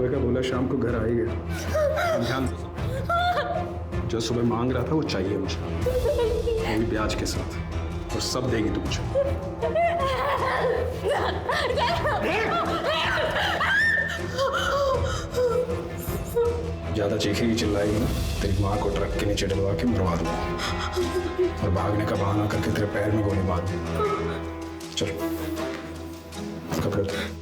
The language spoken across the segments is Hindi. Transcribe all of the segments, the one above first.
सुबह का बोला शाम को घर आ ही गया। ध्यान से सुन। जो सुबह मांग रहा था वो चाहिए मुझे, वो भी ब्याज के साथ, और सब देगी तू मुझे। ज्यादा चीखेगी चिल्लाएगी ना, तेरी माँ को ट्रक के नीचे डलवा के मरवा दूंगा और भागने का बहाना करके तेरे पैर में गोली मार दूंगा। चल कपड़े उतार।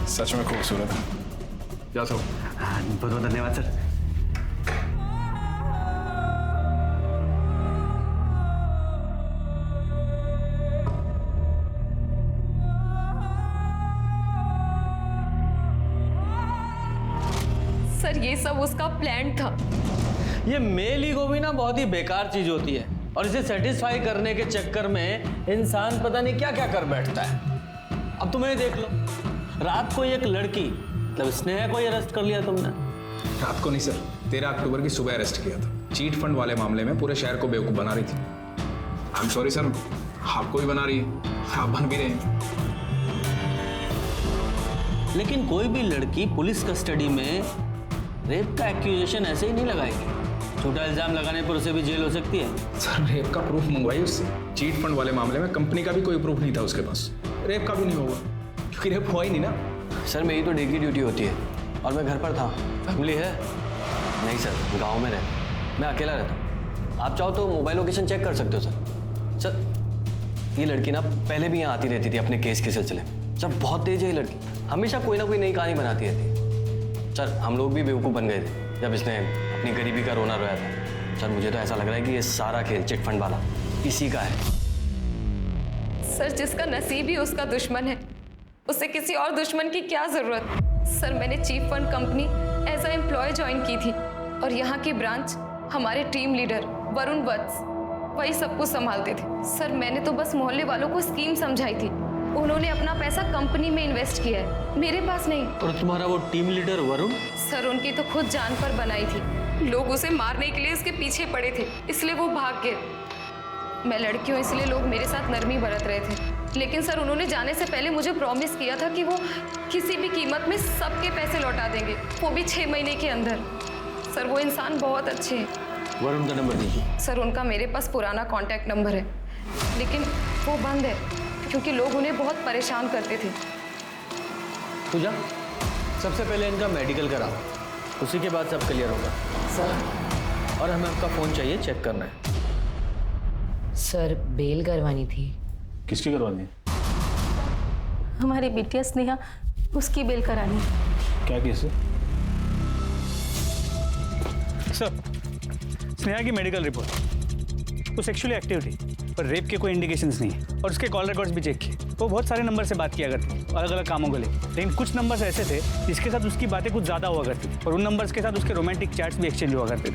सच में खूबसूरत है। जा सो। बहुत बहुत धन्यवाद सर। सर ये सब उसका प्लान था। ये मेल ईगो भी ना बहुत ही बेकार चीज होती है, और इसे सेटिस्फाई करने के चक्कर में इंसान पता नहीं क्या क्या कर बैठता है। अब तुम्हें देख लो, रात को एक लड़की मतलब स्नेहा को अरेस्ट कर लिया तुमने। रात को नहीं सर, 13 अक्टूबर की सुबह अरेस्ट किया था। चीट फंड वाले मामले में पूरे शहर को बेवकूफ बना रही थी। आई एम सॉरी सर, आपको भी बना रही है, आप बन भी रहे हैं। लेकिन कोई भी लड़की पुलिस कस्टडी में रेप का एक्यूजेशन ऐसे ही नहीं लगाएगी। छोटा इल्जाम लगाने पर उसे भी जेल हो सकती है। सर रेप का प्रूफ मंगवाई उससे। चीट फंड वाले मामले में कंपनी का भी कोई प्रूफ नहीं था उसके पास। रेप का भी नहीं होगा क्योंकि रेप हुआ ही नहीं ना। सर मेरी तो डे की ड्यूटी होती है और मैं घर पर था। फैमिली है? नहीं सर, गांव में रहता, मैं अकेला रहता हूँ। आप चाहो तो मोबाइल लोकेशन चेक कर सकते हो सर। सर ये लड़की ना पहले भी यहाँ आती रहती थी अपने केस के सिलसिले में। सर बहुत तेज है ये लड़की, हमेशा कोई ना कोई नई कहानी बनाती रहती है। सर हम लोग भी बेवकूफ़ बन गए थे जब इसने अपनी गरीबी का रोना रोया था। सर मुझे तो ऐसा लग रहा है कि ये सारा खेल चिट फंड वाला इसी का है। सर जिसका नसीब ही उसका दुश्मन है, उसे किसी और दुश्मन की क्या जरूरत। सर मैंने chief fund company as a employ join की थी और यहाँ की ब्रांच हमारे टीम लीडर वरुण वत्स वही सब कुछ संभालते थे। सर मैंने तो बस मोहल्ले वालों को स्कीम समझाई थी, उन्होंने अपना पैसा कंपनी में इन्वेस्ट किया है, मेरे पास नहीं। और तुम्हारा वो टीम लीडर वरुण? सर उनकी तो खुद जान पर बनाई थी, लोग उसे मारने के लिए उसके पीछे पड़े थे, इसलिए वो भाग गए। मैं लड़की हूँ इसलिए लोग मेरे साथ नरमी बरत रहे थे, लेकिन सर उन्होंने जाने से पहले मुझे प्रॉमिस किया था कि वो किसी भी कीमत में सबके पैसे लौटा देंगे, वो भी 6 महीने के अंदर। सर वो इंसान बहुत अच्छे हैं। वरुण का नंबर दीजिए। सर उनका मेरे पास पुराना कॉन्टैक्ट नंबर है, लेकिन वो बंद है क्योंकि लोग उन्हें बहुत परेशान करते थे। पूजा, सबसे पहले इनका मेडिकल कराओ, उसी के बाद सब क्लियर होगा। सर और हमें आपका फ़ोन चाहिए, चेक करना है। सर बेल करवानी थी। किसकी करवानी है? हमारी बिटिया स्नेहा, उसकी बेल करानी। क्या केस है? सर स्नेहा की मेडिकल रिपोर्ट, वो सेक्सुअली एक्टिव थी पर रेप के कोई इंडिकेशंस नहीं है, और उसके कॉल रिकॉर्ड्स भी चेक किए। वो बहुत सारे नंबर से बात किया करती थी अलग अलग कामों को लेकर, लेकिन कुछ नंबर्स ऐसे थे जिसके साथ उसकी बातें कुछ ज़्यादा हुआ करती थी, और उन नंबर्स के साथ उसके रोमांटिक चैट्स भी एक्सचेंज हुआ करते थे,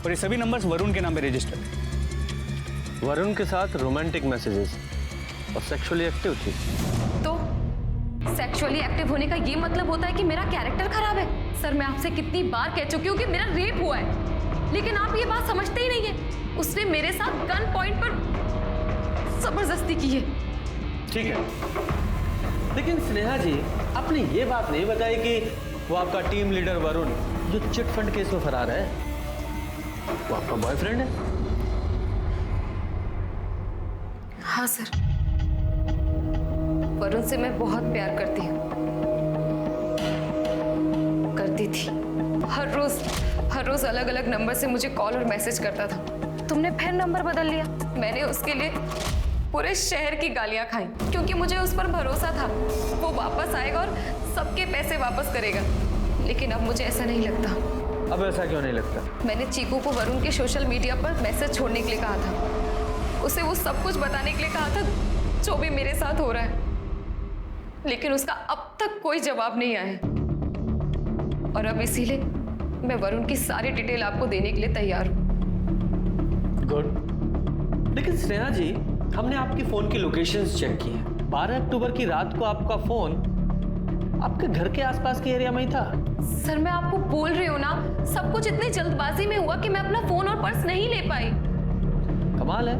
और ये सभी नंबर्स वरुण के नाम पे रजिस्टर्ड थे। वरुण के साथ रोमांटिक मैसेजेस और सेक्सुअली एक्टिव थी। तो सेक्सुअली एक्टिव होने का ये मतलब होता है कि मेरा कैरेक्टर खराब है? सर मैं आपसे कितनी बार कह चुकी हूँ कि मेरा रेप हुआ है, लेकिन आप ये बात समझते ही नहीं है। उसने मेरे साथ गन पॉइंट पर जबरदस्ती की है। ठीक है, लेकिन स्नेहा जी आपने ये बात नहीं बताई कि वो आपका टीम लीडर वरुण जो चिट फंड केस में फरार है, वो आपका बॉयफ्रेंड है? हाँ सर, वरुण से मैं बहुत प्यार करती हूँ, करती थी। हर रोज अलग अलग नंबर से मुझे कॉल और मैसेज करता था। तुमने फिर नंबर बदल लिया। मैंने उसके लिए पूरे शहर की गालियां खाई क्योंकि मुझे उस पर भरोसा था, वो वापस आएगा और सबके पैसे वापस करेगा। लेकिन अब मुझे ऐसा नहीं लगता। अब ऐसा क्यों नहीं लगता? मैंने चीकू को वरुण के सोशल मीडिया पर मैसेज छोड़ने के लिए कहा था, उसे वो सब कुछ बताने के लिए कहा था जो भी मेरे साथ हो रहा है, लेकिन उसका अब तक कोई जवाब नहीं आया। और अब इसीलिए मैं वरुण की सारी डिटेल आपको देने के लिए तैयार हूँ। गुड। लेकिन स्नेहा जी, हमने आपकी फोन की लोकेशंस चेक की है। 12 अक्टूबर की रात को आपका फोन आपके घर के आसपास के एरिया में ही था। सर मैं आपको बोल रही हूँ ना, सब कुछ इतनी जल्दबाजी में हुआ कि मैं अपना फोन और पर्स नहीं ले पाई। कमाल है,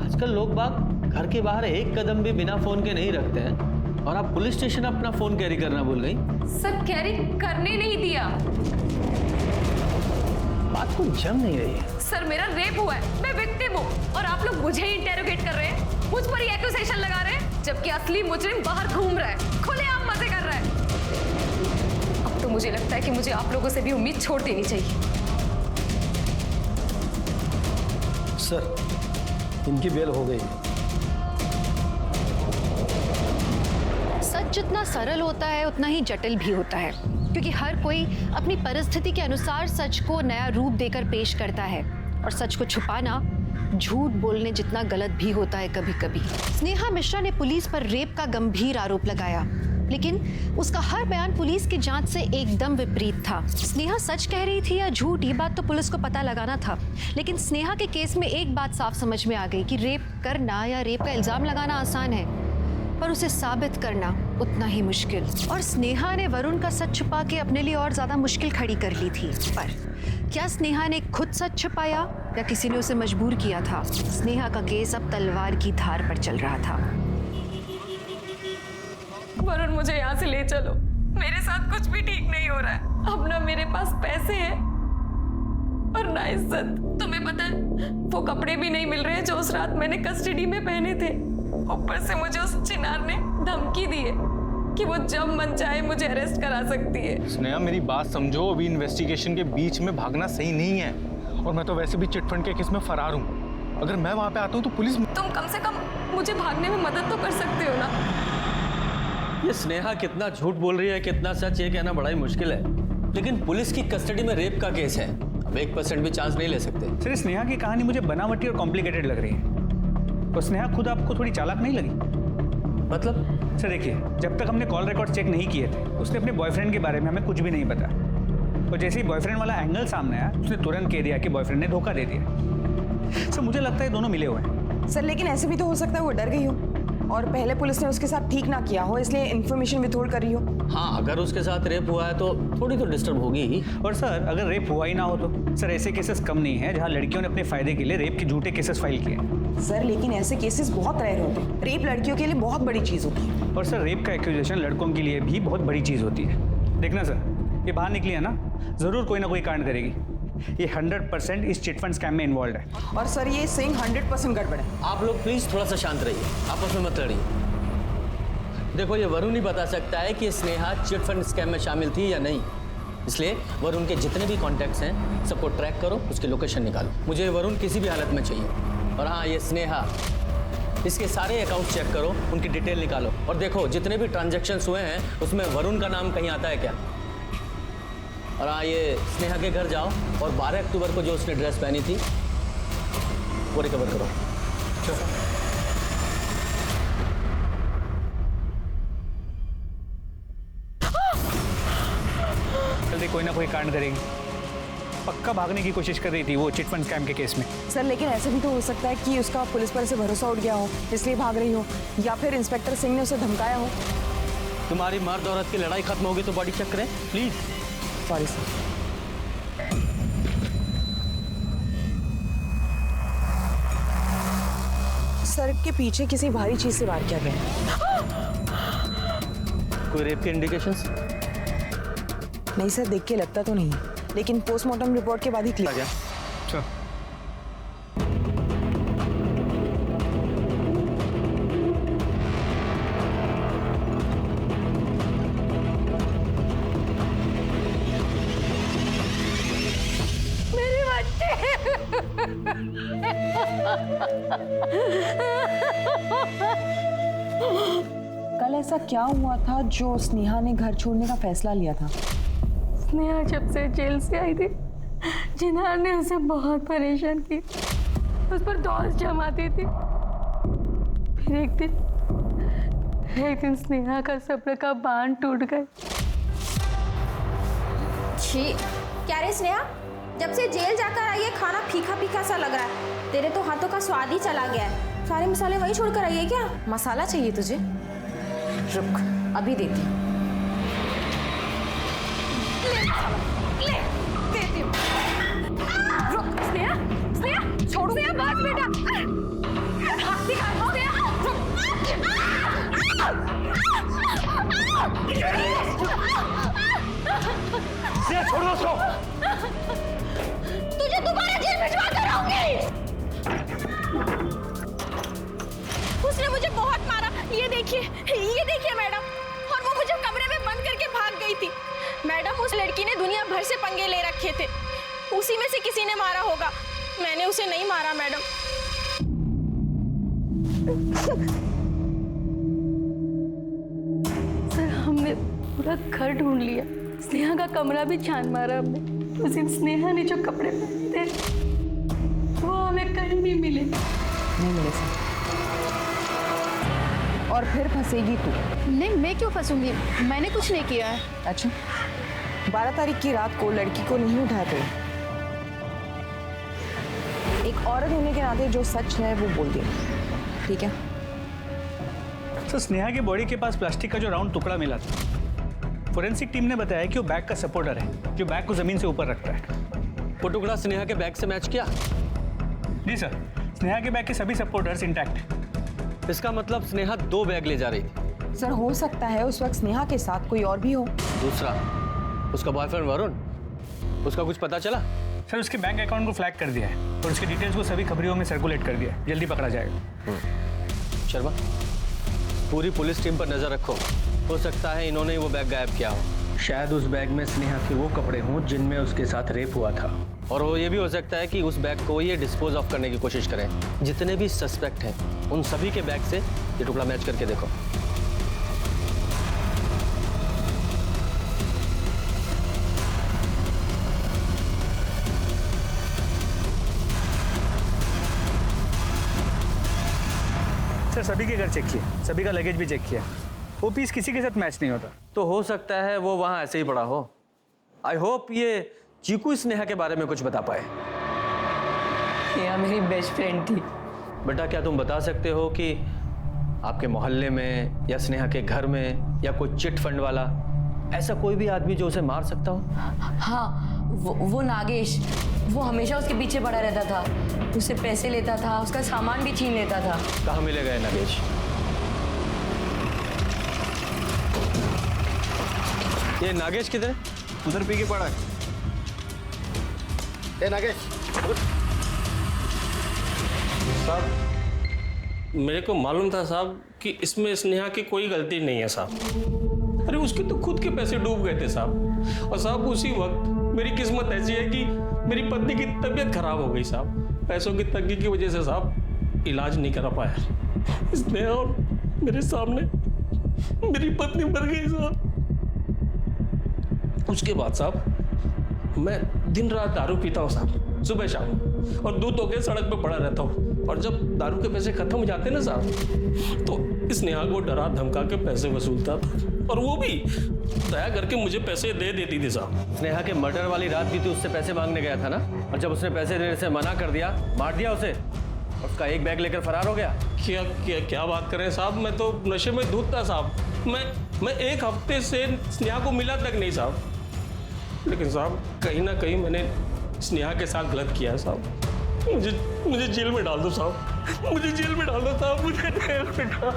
आजकल लोग बाग घर के बाहर एक कदम भी बिना फोन के नहीं रखते हैं, और आप पुलिस स्टेशन अपना फोन कैरी करना भूल गई। सर कैरी करने नहीं दिया। बात को जम नहीं रही है। सर मेरा रेप हुआ है, मैं विक्टिम हूँ, और आप लोग मुझे ही इंटेरोगेट कर रहे हैं, मुझ पर ही एक्यूजेशन लगा रहे हैं, जबकि असली मुजरिम बाहर घूम रहा है, खुलेआम मजे कर रहा है। अब तो मुझे लगता है कि मुझे आप लोगों से भी उम्मीद छोड़ देनी चाहिए। सर, इनकी बेल हो गई। सच जितना सरल होता है उतना ही जटिल भी होता है, क्योंकि हर कोई अपनी परिस्थिति के अनुसार सच को नया रूप देकर पेश करता है, और सच को छुपाना झूठ बोलने जितना गलत भी होता है कभी कभी। स्नेहा मिश्रा ने पुलिस पर रेप का गंभीर आरोप लगाया, लेकिन उसका हर बयान पुलिस की जांच से एकदम विपरीत था। स्नेहा सच कह रही थी या झूठ, ये बात तो पुलिस को पता लगाना था, लेकिन स्नेहा के केस में एक बात साफ समझ में आ गई कि रेप करना या रेप का इल्जाम लगाना आसान है, पर उसे साबित करना उतना ही मुश्किल। और स्नेहा ने वरुण का सच छुपा के अपने लिए और ज्यादा मुश्किल खड़ी कर ली थी। पर क्या स्नेहा ने खुद सच छुपाया या किसी ने उसे मजबूर किया था? स्नेहा का केस अब तलवार की धार पर चल रहा था। वरुण मुझे यहाँ से ले चलो, मेरे साथ कुछ भी ठीक नहीं हो रहा है। अब ना मेरे पास पैसे हैं और ना इज्जत। तुम्हें पता है वो कपड़े भी नहीं मिल रहे जो उस रात मैंने कस्टडी में पहने थे। ऊपर से मुझे उस चिनार ने धमकी दी है कि वो जब मन चाहे मुझे अरेस्ट करा सकती है। स्नेहा मेरी बात समझो, अभी इन्वेस्टिगेशन के बीच में भागना सही नहीं है, और मैं तो वैसे भी चिटफंड के केस में फरार हूँ। अगर मैं वहाँ पे आता हूँ तो पुलिस। तुम कम से कम मुझे भागने में मदद तो कर सकते हो ना। ये स्नेहा कितना झूठ बोल रही है, कितना सच, ये कहना बड़ा ही मुश्किल है। लेकिन पुलिस की कस्टडी में रेप का केस है, अब 1% भी चांस नहीं ले सकते। सर स्नेहा की कहानी मुझे बनावटी और कॉम्प्लिकेटेड लग रही है। तो स्नेहा खुद आपको थोड़ी चालाक नहीं लगी? मतलब? सर देखिए, जब तक हमने कॉल रिकॉर्ड चेक नहीं किए थे उसने अपने बॉयफ्रेंड के बारे में हमें कुछ भी नहीं बताया, और जैसे ही बॉयफ्रेंड वाला एंगल सामने आया उसने तुरंत कह दिया कि बॉयफ्रेंड ने धोखा दे दिया। सर मुझे लगता है दोनों मिले हुए हैं। सर लेकिन ऐसे भी तो हो सकता है वो डर गई हो और पहले पुलिस ने उसके साथ ठीक ना किया हो, इसलिए इन्फॉर्मेशन विथहोल्ड कर रही हो। हाँ, अगर उसके साथ रेप हुआ है तो थोड़ी तो डिस्टर्ब होगी ही। और सर अगर रेप हुआ ही ना हो तो सर ऐसे केसेस कम नहीं है जहाँ लड़कियों ने अपने फायदे के लिए रेप के झूठे केसेस फाइल किए। सर लेकिन ऐसे केसेस बहुत रेयर होते हैं। रेप लड़कियों के लिए बहुत बड़ी चीज होती है। और सर रेप का एक्यूजेशन लड़कों के लिए भी बहुत बड़ी चीज होती है। देखना सर, ये बाहर निकली है ना, जरूर कोई ना कोई कांड करेगी। ये 100% इस चिटफंड स्कैम में इन्वॉल्व है। और सर ये सिंह 100% गड़बड़ है। आप लोग प्लीज थोड़ा सा शांत रहिए, आपस में मत लड़िए। देखो, ये वरुण ही बता सकता है कि स्नेहा चिटफंड स्कैम में शामिल थी या नहीं, इसलिए वरुण के जितने भी कॉन्टैक्ट्स हैं सबको ट्रैक करो, उसकी लोकेशन निकालो। मुझे वरुण किसी भी हालत में चाहिए। और हाँ, ये स्नेहा, इसके सारे अकाउंट चेक करो, उनकी डिटेल निकालो, और देखो जितने भी ट्रांजैक्शंस हुए हैं उसमें वरुण का नाम कहीं आता है क्या। और हाँ, ये स्नेहा के घर जाओ और 12 अक्टूबर को जो उसने ड्रेस पहनी थी वो रिकवर करो। जल्दी कोई ना कोई कांड करेगी। पक्का भागने की कोशिश कर रही थी वो चिटफंड स्कैम के केस में। सर लेकिन ऐसे भी तो हो सकता है कि उसका पुलिस पर से भरोसा उठ गया हो, इसलिए भाग रही हो, या फिर इंस्पेक्टर सिंह ने उसे धमकाया हो। तुम्हारी मर्द औरत की लड़ाई खत्म होगी तो बॉडी चेक करें प्लीज। Sorry sir. सर के पीछे किसी भारी चीज से वार किया गया। कोई रेप के इंडिकेशंस? नहीं सर, देख के लगता तो नहीं, लेकिन पोस्टमार्टम रिपोर्ट के बाद ही क्लियर। चलो मेरे बच्चे। कल ऐसा क्या हुआ था जो स्नेहा ने घर छोड़ने का फैसला लिया था? स्नेहा जब से जेल से आई थी, जिनार ने उसे बहुत परेशान की, उस पर डॉल्स जमाती थी। फिर एक दिन स्नेहा का सब्र का बांध टूट गया। छी, क्या रे स्नेहा, जब से जेल जाकर आई है खाना फीका फीका सा लग रहा है। तेरे तो हाथों का स्वाद ही चला गया है। सारे मसाले वही छोड़कर आई है क्या? मसाला चाहिए तुझे? रुक, अभी देती हूँ। ले देती हूँ। रुक स्नेहा, स्नेहा छोड़ो स्नेहा, बस बेटा। हाथ दिखा स्नेहा, रुक। स्नेहा छोड़ो उसको। तुझे दोबारा जेल भिजवा कर रहूंगी। उसने मुझे बहुत मारा, ये देखिए मैडम, और वो मुझे कमरे में बंद करके भाग गई थी। मैडम उस लड़की ने दुनिया भर से पंगे ले रखे थे, उसी में से किसी ने मारा होगा। मैंने उसे नहीं मारा मैडम। सर हमने पूरा घर ढूंढ लिया, स्नेहा का कमरा भी छान मारा हमने। उस दिन स्नेहा ने जो कपड़े पहने थे वो हमें कहीं नहीं मिले। नहीं मिले सर। और फिर फंसेगी तू। नहीं, मैं क्यों फंसूंगी? मैंने कुछ नहीं किया है। अच्छा, 12 तारीख की रात को लड़की को नहीं उठाया थे। एक औरत होने के नाते जो सच है वो बोल दिया, ठीक है? तो स्नेहा के बॉडी के पास प्लास्टिक का जो राउंड टुकड़ा मिला था, फोरेंसिक टीम ने बताया कि वो बैग का सपोर्टर है, जो बैग को जमीन से ऊपर रखता है। वो टुकड़ा स्नेहा के बैग से मैच किया? जी सर, स्नेहा के बैग के सभी सपोर्टर्स इंटैक्ट हैं। इसका मतलब स्नेहा 2 बैग ले जा रही थी। सर हो सकता है उस वक्त स्नेहा के साथ कोई और भी हो। दूसरा, उसका बॉयफ्रेंड वरुण, उसका कुछ पता चला? सर उसके बैंक अकाउंट को फ्लैग कर दिया है और उसके डिटेल्स को सभी खबरियों में सर्कुलेट कर दिया है, जल्दी पकड़ा जाएगा। शर्मा, पूरी पुलिस टीम पर नजर रखो, हो सकता है इन्होंने ही वो बैग गायब किया हो। शायद उस बैग में स्नेहा के वो कपड़े हों जिनमें उसके साथ रेप हुआ था। और वो ये भी हो सकता है कि उस बैग को ये डिस्पोज ऑफ करने की कोशिश करें। जितने भी सस्पेक्ट हैं उन सभी के बैग से ये टुकड़ा मैच करके देखो। सर सभी के घर चेक किए, सभी का लगेज भी चेक किया, वो पीस किसी के साथ मैच नहीं होता। तो हो सकता है वो वहां ऐसे ही पड़ा हो। आई होप ये चीकू स्नेहा के बारे में कुछ बता पाए। स्नेहा मेरी बेस्ट फ्रेंड थी। बेटा, क्या तुम बता सकते हो कि आपके मोहल्ले में या स्नेहा के घर में या कोई चिट फंड वाला ऐसा कोई भी आदमी जो उसे मार सकता हो? हाँ, वो नागेश, वो हमेशा उसके पीछे पड़ा रहता था, उससे पैसे लेता था, उसका सामान भी छीन लेता था। कहाँ मिलेगा ये नागेश? ये नागेश किधर है? उधर पी के पड़ा है। ए नागेश, साहब मेरे को मालूम था साहब कि इसमें स्नेहा की कोई गलती नहीं है साहब। अरे उसके तो खुद के पैसे डूब गए थे साहब। और साहब उसी वक्त मेरी किस्मत ऐसी है कि मेरी पत्नी की तबीयत खराब हो गई साहब। पैसों की तंगी की वजह से साहब इलाज नहीं करा पाया। स्नेहा और मेरे सामने मेरी पत्नी मर गई साहब। उसके बाद साहब मैं दिन रात दारू पीता हूँ साहब, सुबह शाम, और दूध होके सड़क पे पड़ा रहता हूँ। और जब दारू के पैसे खत्म हो जाते ना साहब, तो स्नेहा को डरा धमका के पैसे वसूलता था, और वो भी दया करके मुझे पैसे दे देती थी साहब। स्नेहा के मर्डर वाली रात भी तो उससे पैसे मांगने गया था ना, और जब उसने पैसे देने से मना कर दिया, मार दिया उसे, उसका एक बैग लेकर फरार हो गया। क्या क्या क्या बात करें साहब, मैं तो नशे में धुत था साहब। मैं 1 हफ्ते से स्नेहा को मिला तक नहीं साहब। लेकिन साहब कहीं ना कहीं मैंने स्नेहा के साथ गलत किया है साहब। मुझे जेल में डाल दो साहब, मुझे जेल में डाल दो साहब, मुझे जेल में डाल।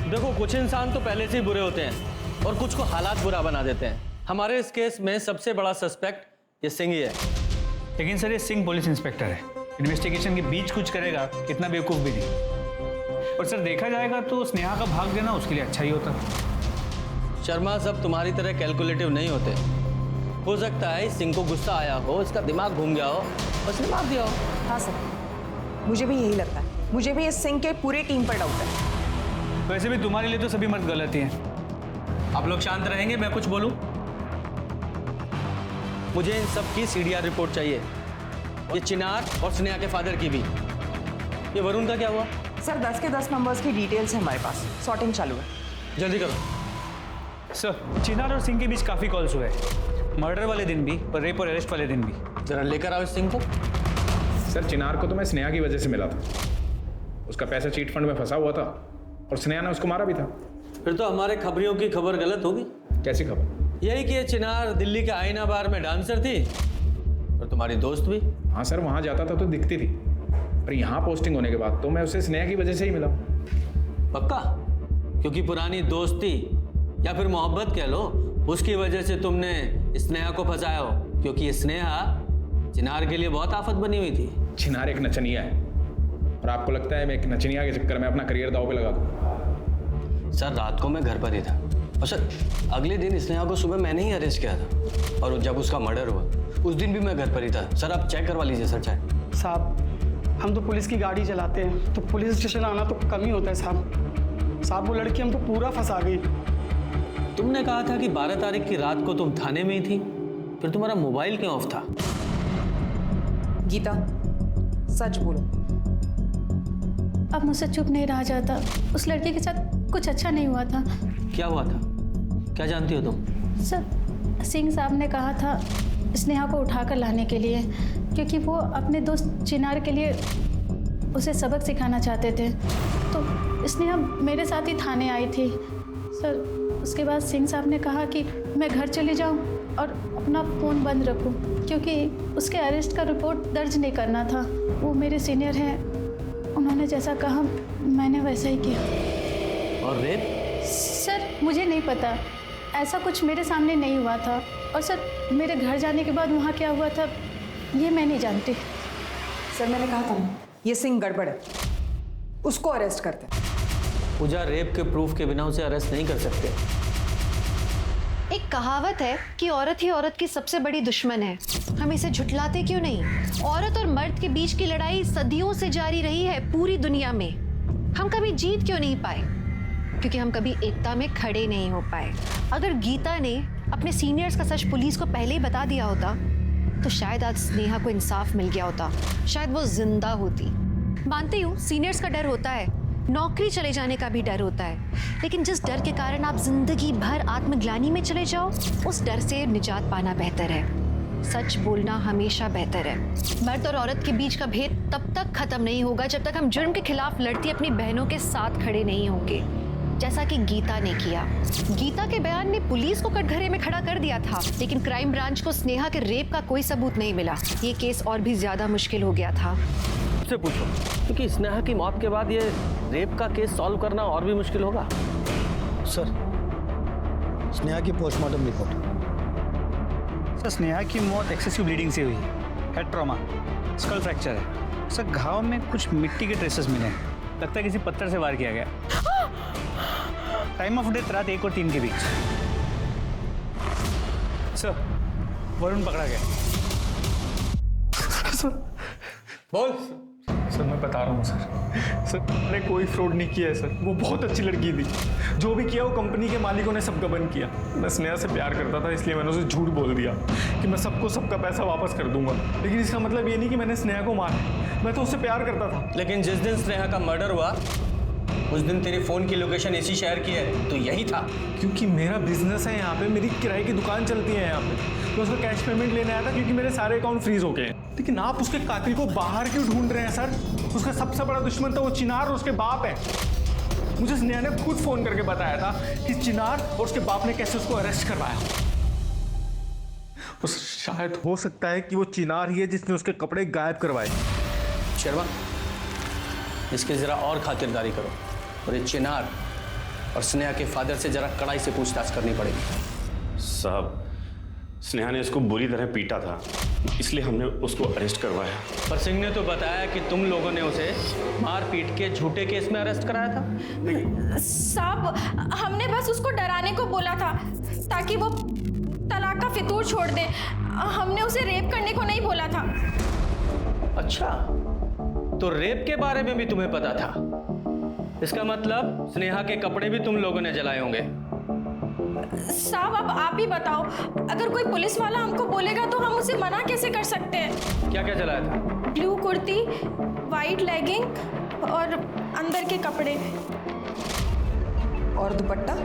देखो, कुछ इंसान तो पहले से ही बुरे होते हैं और कुछ को हालात बुरा बना देते हैं। हमारे इस केस में सबसे बड़ा सस्पेक्ट ये सिंह ही है। लेकिन सर ये सिंह पुलिस इंस्पेक्टर है, इन्वेस्टिगेशन के बीच कुछ करेगा, इतना बेवकूफ़ भी नहीं। और सर देखा जाएगा तो स्नेहा का भाग देना उसके लिए अच्छा ही होता। शर्मा, सब तुम्हारी तरह कैलकुलेटिव नहीं होते। हो सकता है सिंह को गुस्सा आया हो, इसका दिमाग घूम गया हो, उसने मार दिया हो। हाँ सर, मुझे भी यही लगता है। मुझे भी इस सिंह के पूरे टीम पर डाउट है। वैसे भी तुम्हारे लिए तो सभी मर्द गलत ही हैं। आप लोग शांत रहेंगे, मैं कुछ बोलूं? मुझे इन सब की CDR रिपोर्ट चाहिए, ये चिनार और स्नेहा के फादर की भी। ये वरुण का क्या हुआ? सर 10 के 10 नंबर्स की डिटेल्स है हमारे पास, सॉर्टिंग चालू है। जल्दी करो। सर चिनार और सिंह के बीच काफ़ी कॉल्स हुए, मर्डर वाले दिन भी और रेप और अरेस्ट वाले दिन भी। जरा लेकर आओ इस सिंह को। सर चिनार को तो मैं स्नेहा की वजह से मिला था, उसका पैसा चीट फंड में फंसा हुआ था और स्नेहा ने उसको मारा भी था। फिर तो हमारे खबरियों की खबर गलत होगी। कैसी खबर? यही कि ये चिनार दिल्ली के आईना बार में डांसर थी और तुम्हारी दोस्त भी? हाँ सर, वहाँ जाता था तो दिखती थी, पर यहाँ पोस्टिंग होने के बाद तो मैं उसे स्नेहा की वजह से ही मिला। पक्का? क्योंकि पुरानी दोस्ती या फिर मोहब्बत कह लो, उसकी वजह से तुमने स्नेहा को फंसाया हो? क्योंकि स्नेहा चिनार के लिए बहुत आफत बनी हुई थी। चिनार एक नचनिया है और आपको लगता है मैं एक नचनिया के चक्कर में अपना करियर दांव पे लगा दूँ? सर रात को मैं घर पर ही था और सर अगले दिन स्नेहा को सुबह मैंने ही अरेस्ट किया था और जब उसका मर्डर हुआ उस दिन भी मैं घर पर ही था। सर आप चेक करवा लीजिए सर चाहे। साहब हम तो पुलिस की गाड़ी चलाते हैं तो पुलिस स्टेशन आना तो कम ही होता है साहब। वो लड़की हमको पूरा फंसा गई। तुमने कहा था कि 12 तारीख की रात को तुम थाने में ही थी, फिर तुम्हारा मोबाइल क्यों ऑफ था? गीता सच बोलो। अब मुझसे चुप नहीं रहा जाता। उस लड़के के साथ कुछ अच्छा नहीं हुआ था। क्या हुआ था? क्या जानती हो तुम? सर सिंह साहब ने कहा था स्नेहा को उठाकर लाने के लिए, क्योंकि वो अपने दोस्त चिनार के लिए उसे सबक सिखाना चाहते थे। तो स्नेहा मेरे साथ ही थाने आई थी सर। उसके बाद सिंह साहब ने कहा कि मैं घर चली जाऊं और अपना फ़ोन बंद रखूं, क्योंकि उसके अरेस्ट का रिपोर्ट दर्ज नहीं करना था। वो मेरे सीनियर हैं, उन्होंने जैसा कहा मैंने वैसा ही किया। और रेप? सर मुझे नहीं पता, ऐसा कुछ मेरे सामने नहीं हुआ था। और सर मेरे घर जाने के बाद वहाँ क्या हुआ था ये मैं नहीं जानती। सर मैंने कहा था ना, ये सिंह गड़बड़ है, उसको अरेस्ट करते हैं। पूजा, रेप के प्रूफ के बिना उसे अरेस्ट नहीं कर सकते। एक कहावत है कि औरत ही औरत की सबसे बड़ी दुश्मन है। हम इसे झुठलाते क्यों नहीं? औरत और मर्द के बीच की लड़ाई सदियों से जारी रही है पूरी दुनिया में। हम कभी जीत क्यों नहीं पाए? क्योंकि हम कभी एकता में खड़े नहीं हो पाए। अगर गीता ने अपने सीनियर्स का सच पुलिस को पहले ही बता दिया होता तो शायद आज स्नेहा को इंसाफ मिल गया होता, शायद वो जिंदा होती। मानती हूँ सीनियर्स का डर होता है, नौकरी चले जाने का भी डर होता है, लेकिन जिस डर के कारण आप जिंदगी भर आत्मग्लानि में चले जाओ, उस डर से निजात पाना बेहतर है। सच बोलना हमेशा बेहतर है। मर्द और औरत के बीच का भेद तब तक खत्म नहीं होगा जब तक हम जुर्म के खिलाफ लड़ती अपनी बहनों के साथ खड़े नहीं होंगे, जैसा कि गीता ने किया। गीता के बयान ने पुलिस को कटघरे में खड़ा कर दिया था, लेकिन क्राइम ब्रांच को स्नेहा के रेप का कोई सबूत नहीं मिला। ये केस और भी ज्यादा मुश्किल हो गया था। उससे पूछो, क्योंकि स्नेहा की मौत के बाद ये रेप का केस सॉल्व करना और भी मुश्किल होगा। सर स्नेहा की पोस्टमार्टम रिपोर्ट। सर स्नेहा की मौत एक्सेसिव ब्लीडिंग से हुई है, हेड ट्रॉमा, स्कल फ्रैक्चर है। सर घाव में कुछ मिट्टी के ट्रेसेस मिले हैं, लगता है किसी पत्थर से वार किया गया। टाइम ऑफ डेथ रात 1 और 3 के बीच। सर वरुण पकड़ा गया। बोल। सर मैं बता रहा हूँ सर मैंने कोई फ्रॉड नहीं किया है सर। वो बहुत अच्छी लड़की थी, जो भी किया वो कंपनी के मालिकों ने सब गबन किया। मैं स्नेहा से प्यार करता था, इसलिए मैंने उसे झूठ बोल दिया कि मैं सबको सबका पैसा वापस कर दूंगा। लेकिन इसका मतलब ये नहीं कि मैंने स्नेहा को मारा, मैं तो उससे प्यार करता था। लेकिन जिस दिन स्नेहा का मर्डर हुआ उस दिन तेरी फोन की लोकेशन इसी शहर की है, तो यही था। क्योंकि मेरा बिजनेस है यहाँ पे, मेरी किराए की दुकान चलती है यहाँ पे, तो उसका कैश पेमेंट लेने आया था क्योंकि मेरे सारे अकाउंट फ्रीज हो गए हैं। लेकिन आप उसके कातिल को बाहर क्यों ढूंढ रहे हैं सर? उसका सबसे बड़ा दुश्मन तो वो चिनार और उसके बाप है। मुझे स्नेहा ने खुद फोन करके बताया था कि चिनार और उसके बाप ने कैसे उसको अरेस्ट करवाया। तो शायद हो सकता है कि वो चिनार ही है जिसने उसके कपड़े गायब करवाए। शर्मा, इसकी जरा और खातिरदारी करो और ये चिनार और स्नेहा के फादर से जरा कड़ाई से पूछताछ करनी पड़ेगी। साहब स्नेहा ने इसको बुरी तरह पीटा था, इसलिए हमने उसको अरेस्ट करवाया। पर सिंह ने तो बताया कि तुम लोगों ने उसे मार पीट के झूठे केस में अरेस्ट कराया था। साहब हमने बस उसको डराने को बोला था ताकि वो तलाक का फितूर छोड़ दे। हमने उसे रेप करने को नहीं बोला था। अच्छा, तो रेप के बारे में भी तुम्हें पता था? इसका मतलब स्नेहा के कपड़े भी तुम लोगों ने जलाए होंगे। साहब अब आप ही बताओ, अगर कोई पुलिस वाला हमको बोलेगा तो हम उसे मना कैसे कर सकते हैं? क्या क्या जलाया था? ब्लू कुर्ती, वाइट लेगिंग और अंदर के कपड़े। और दुपट्टा?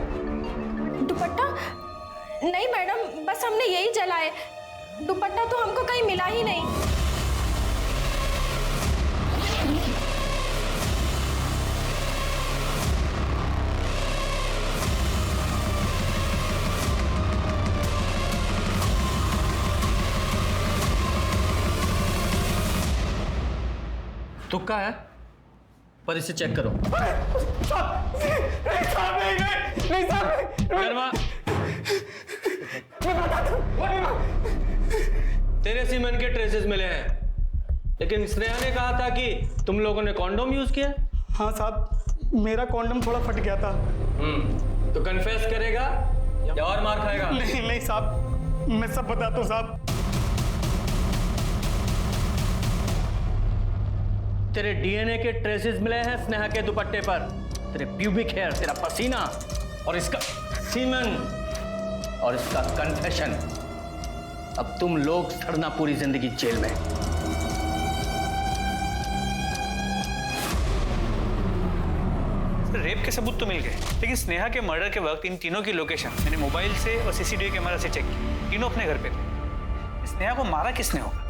दुपट्टा नहीं मैडम, बस हमने यही जलाए। दुपट्टा तो हमको कहीं मिला ही नहीं। तुक्का है, पर इसे चेक करो। तेरे सीमेंट के ट्रेसेस मिले हैं, लेकिन स्नेहा ने कहा था कि तुम लोगों ने कॉन्डोम यूज किया। हाँ साहब, मेरा कॉन्डोम थोड़ा फट गया था। तो कन्फेस करेगा या और मार खाएगा? नहीं नहीं साहब, मैं सब बताता हूँ साहब। तेरे डीएनए के ट्रेसेस मिले हैं स्नेहा के दुपट्टे पर, तेरे प्यूबिक हेयर, तेरा पसीना और इसका सीमन और इसका कन्फेशन। अब तुम लोग सड़ना पूरी जिंदगी जेल में। रेप के सबूत तो मिल गए, लेकिन स्नेहा के मर्डर के वक्त इन तीनों की लोकेशन मैंने मोबाइल से और सीसीटीवी कैमरा से चेक की। तीनों अपने घर पे थे। स्नेहा को मारा किसने होगा?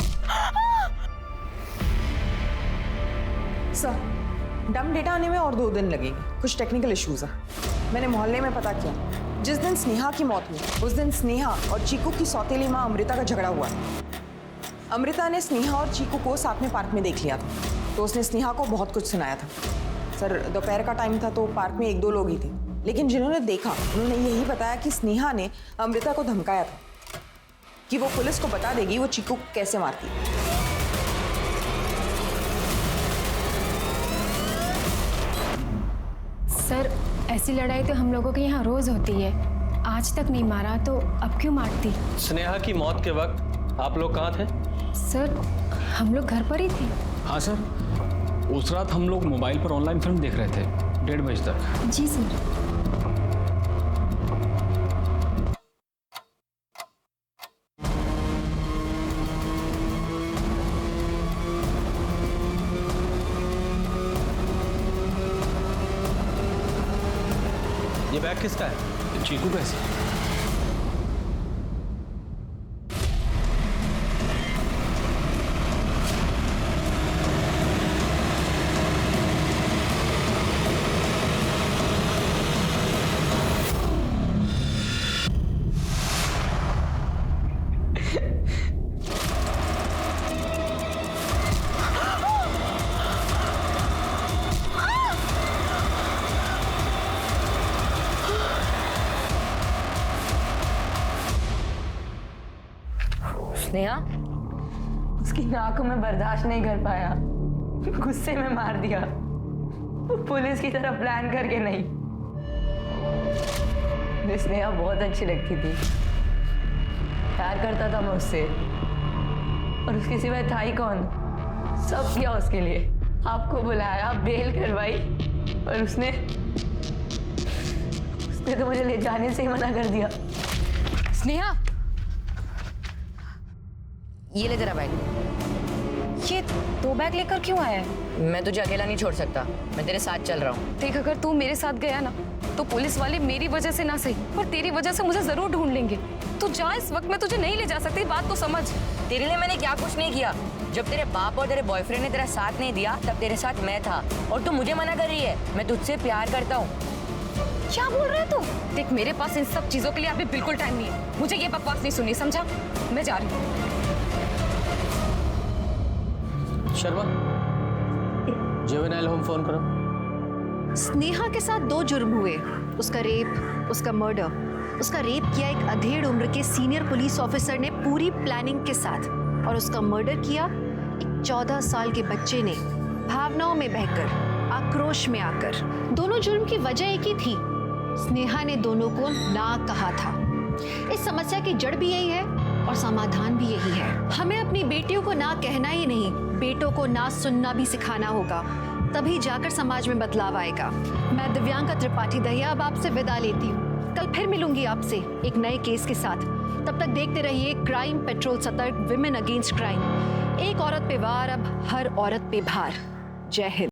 सर, डम डेटा आने में और 2 दिन लगेंगे, कुछ टेक्निकल इश्यूज है। मैंने मोहल्ले में पता किया, जिस दिन स्नेहा की मौत हुई उस दिन स्नेहा और चीकू की सौतेली माँ अमृता का झगड़ा हुआ। अमृता ने स्नेहा और चीकू को साथ में पार्क में देख लिया था, तो उसने स्नेहा को बहुत कुछ सुनाया था। सर, दोपहर का टाइम था तो पार्क में 1-2 लोग ही थे, लेकिन जिन्होंने देखा उन्होंने यही बताया कि स्नेहा ने अमृता को धमकाया था कि वो पुलिस को बता देगी वो चीकू को कैसे मारती। सर, ऐसी लड़ाई तो हम लोगों के यहाँ रोज होती है, आज तक नहीं मारा तो अब क्यों मारती? स्नेहा की मौत के वक्त आप लोग कहाँ थे? सर, हम लोग घर पर ही थे। हाँ सर, उस रात हम लोग मोबाइल पर ऑनलाइन फिल्म देख रहे थे 1:30 बजे तक। जी सर। ये बैग किसका है? चीकू का है। स्नेहा, उसकी नाक को मैं बर्दाश्त नहीं कर पाया, गुस्से में मार दिया, पुलिस की तरह प्लान करके नहीं। मुझे स्नेहा बहुत अच्छी लगती थी, प्यार करता था मैं उससे, और उसके सिवाय था ही कौन? सब किया उसके लिए, आपको बुलाया, बेल करवाई, और उसने तो मुझे ले जाने से ही मना कर दिया। स्नेहा, ये ले तेरा बैग। ये 2 बैग लेकर क्यों आया है? मैं तुझे अकेला नहीं छोड़ सकता, मैं तेरे साथ चल रहा हूँ। देख, अगर तू मेरे साथ गया ना तो पुलिस वाले मेरी वजह से ना सही पर तेरी वजह से मुझे जरूर ढूंढ लेंगे। तू जा, इस वक्त मैं तुझे नहीं ले जा सकती, बात तो समझ। तेरे लिए मैंने क्या कुछ नहीं किया। जब तेरे बाप और तेरे बॉयफ्रेंड ने तेरा साथ नहीं दिया तब तेरे साथ मैं था, और तू मुझे मना कर रही है। मैं तुझसे प्यार करता हूँ। क्या बोल रहा है तू? देख, मेरे पास इन सब चीजों के लिए अभी बिल्कुल टाइम नहीं है, मुझे ये बकवास नहीं सुननी, समझा? मैं जा रही हूँ। शर्मा, जुवेनाइल होम फोन करो। स्नेहा के साथ 2 जुर्म हुए, उसका रेप, उसका मर्डर। उसका रेप किया एक अधेड़ उम्र के सीनियर पुलिस ऑफिसर ने पूरी प्लानिंग के साथ, और उसका मर्डर किया एक 14 साल के बच्चे ने भावनाओं में बहकर, आक्रोश में आकर। दोनों जुर्म की वजह एक ही थी, स्नेहा ने दोनों को ना कहा था। इस समस्या की जड़ भी यही है और समाधान भी यही है। हमें अपनी बेटियों को ना कहना ही नहीं, बेटों को ना सुनना भी सिखाना होगा, तभी जाकर समाज में बदलाव आएगा। मैं दिव्यांका त्रिपाठी दहिया अब आपसे विदा लेती हूँ। कल फिर मिलूंगी आपसे एक नए केस के साथ। तब तक देखते रहिए क्राइम पेट्रोल सतर्क, विमेन अगेंस्ट क्राइम। एक औरत पे वार, अब हर औरत पे भार। जय हिंद।